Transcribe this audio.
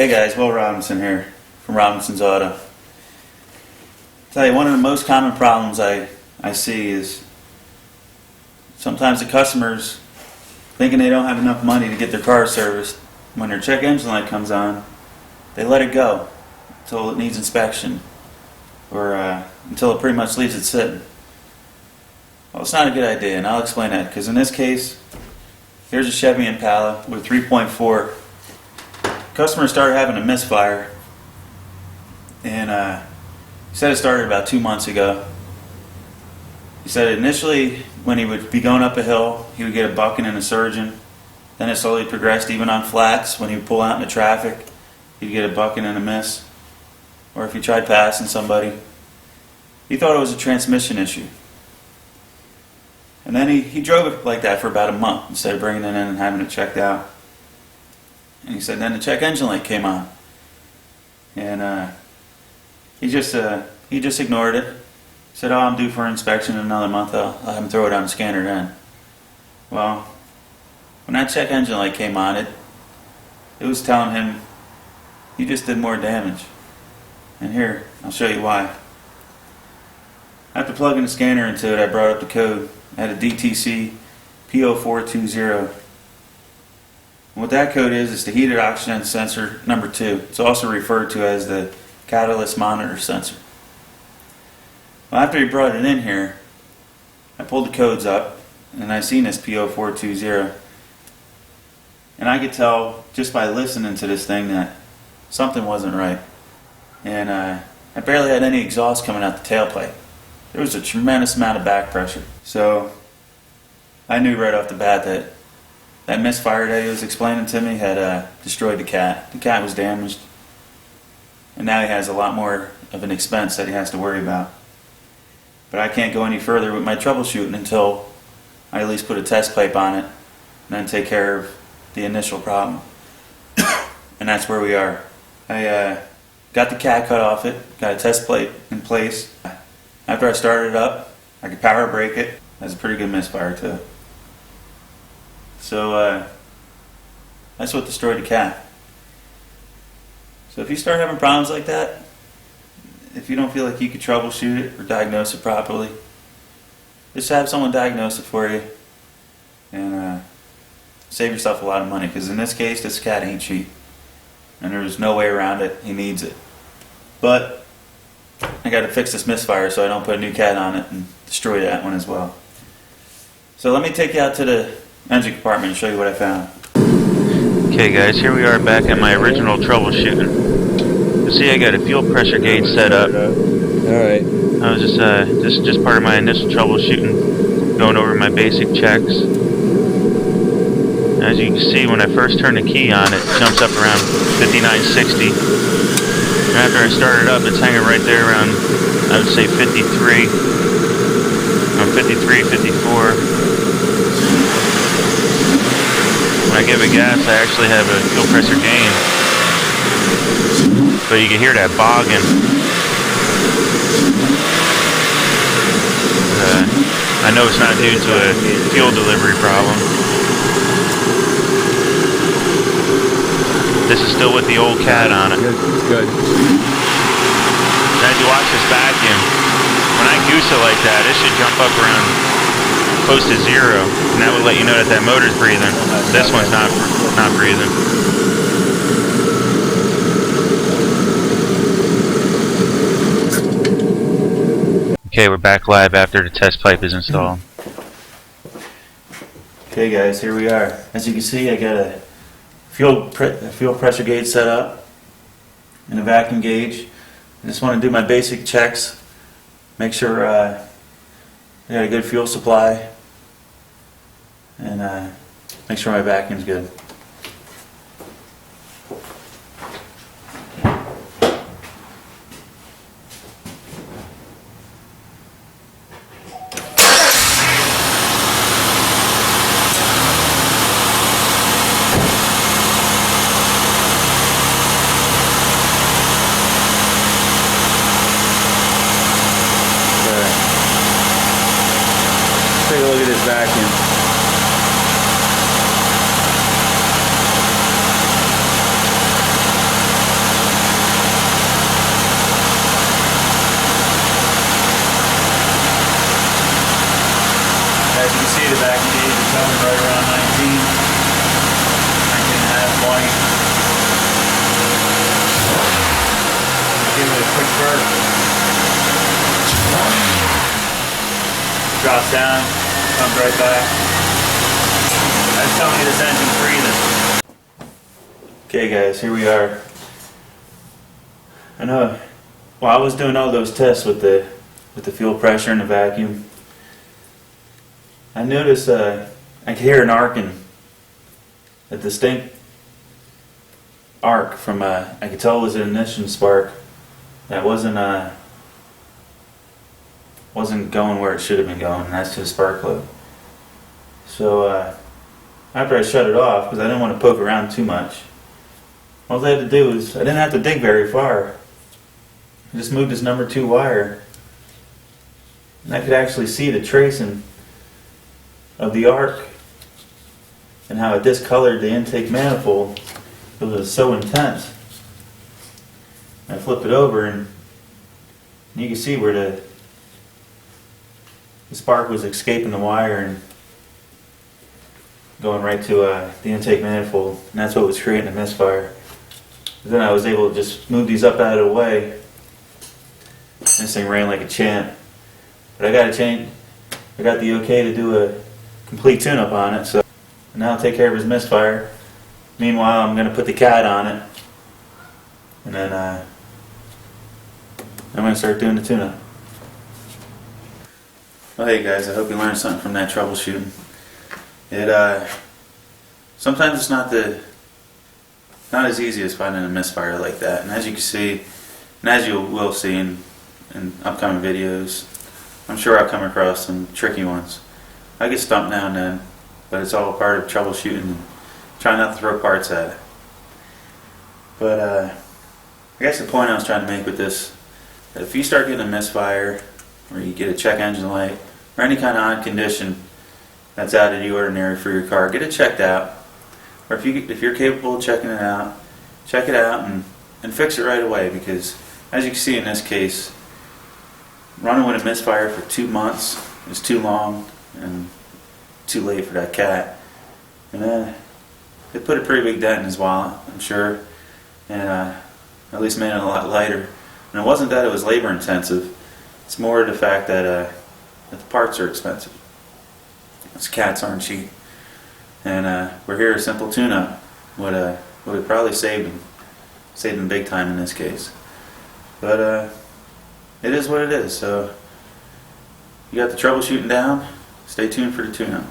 Hey guys, Will Robinson here from Robinson's Auto. Tell you, one of the most common problems I see is sometimes the customers thinking they don't have enough money to get their car serviced. When their check engine light comes on, they let it go until it needs inspection, or until it pretty much leaves it sitting. Well, it's not a good idea, and I'll explain that, because in this case, here's a Chevy Impala with 3.4. Customer started having a misfire, and he said it started about 2 months ago. He said initially when he would be going up a hill, he would get a bucking and a surging. Then it slowly progressed even on flats. When he would pull out into traffic, he'd get a bucking and a miss. Or if he tried passing somebody. He thought it was a transmission issue. And then he drove it like that for about a month instead of bringing it in and having it checked out. And he said then the check engine light came on. And he just ignored it. He said, oh, I'm due for inspection in another month. I'll have him throw it on the scanner then. Well, when that check engine light came on, it was telling him you just did more damage. And here, I'll show you why. After plugging the scanner into it, I brought up the code. I had a DTC P0420. And what that code is the heated oxygen sensor number 2. It's also referred to as the catalytic monitor sensor. Well, after he brought it in here, I pulled the codes up and I seen this P0420. And I could tell just by listening to this thing that something wasn't right. And I barely had any exhaust coming out the tailpipe. There was a tremendous amount of back pressure. So I knew right off the bat that misfire that he was explaining to me had destroyed the cat. The cat was damaged. And now he has a lot more of an expense that he has to worry about. But I can't go any further with my troubleshooting until I at least put a test pipe on it and then take care of the initial problem. And that's where we are. I got the cat cut off it, got a test plate in place. After I started it up, I could power brake it. That's a pretty good misfire too. So that's what destroyed the cat. So if you start having problems like that, if you don't feel like you can troubleshoot it or diagnose it properly, just have someone diagnose it for you and save yourself a lot of money, because in this case this cat ain't cheap and there's no way around it. He needs it. But I got to fix this misfire so I don't put a new cat on it and destroy that one as well. So let me take you out to the engine compartment and show you what I found. Okay guys, here we are back at my original troubleshooting. You see I got a fuel pressure gauge set up. Alright. I was just part of my initial troubleshooting, going over my basic checks. As you can see, when I first turn the key on, it jumps up around 5960. And after I start it up, it's hanging right there around, I would say 53, around 53, 54. When I give it gas, I actually have a fuel pressure gain. But you can hear that bogging. I know it's not due to a fuel delivery problem. This is still with the old cat on it. It's good. As you watch this vacuum, when I goose it like that, it should jump up around close to 0, and that would let you know that that motor's breathing. This one's not breathing. Okay, we're back live after the test pipe is installed. Okay guys, here we are. As you can see, I got a fuel pressure gauge set up and a vacuum gauge. I just want to do my basic checks, make sure I got a good fuel supply, and make sure my vacuum's good. Take a look at this vacuum. start. Drops down, comes right back. That's telling me this engine's breathing. Okay guys, here we are. I know, while I was doing all those tests with the fuel pressure and the vacuum, I noticed I could hear an arcing, a distinct arc from I could tell it was an ignition spark that wasn't going where it should have been going, and that's to the spark plug. So after I shut it off, because I didn't want to poke around too much, all I had to do was, I didn't have to dig very far. I just moved this number 2 wire, and I could actually see the tracing of the arc and how it discolored the intake manifold. It was so intense. I flipped it over, and you can see where the spark was escaping the wire and going right to the intake manifold, and that's what was creating a misfire. Then I was able to just move these up out of the way. This thing ran like a champ. But I got to change. I got the okay to do a complete tune-up on it, so now I'll take care of his misfire. Meanwhile, I'm going to put the cat on it, and then I'm going to start doing the tune-up. Well, hey guys, I hope you learned something from that troubleshooting. Sometimes it's not as easy as finding a misfire like that, and as you can see, and as you will see in upcoming videos, I'm sure I'll come across some tricky ones. I get stumped now and then, but it's all part of troubleshooting and trying not to throw parts at it. But I guess the point I was trying to make with this, that if you start getting a misfire, or you get a check engine light, or any kind of odd condition that's out of the ordinary for your car, get it checked out. Or if you're capable of checking it out, check it out and fix it right away, because as you can see in this case, running with a misfire for 2 months is too long and too late for that cat. And it put a pretty big dent in his wallet, I'm sure, and at least made it a lot lighter. And it wasn't that it was labor intensive, it's more the fact that the parts are expensive. Those cats aren't cheap. And we're here a simple tune-up would have probably saved him big time in this case. But it is what it is. So you got the troubleshooting down. Stay tuned for the tune-up.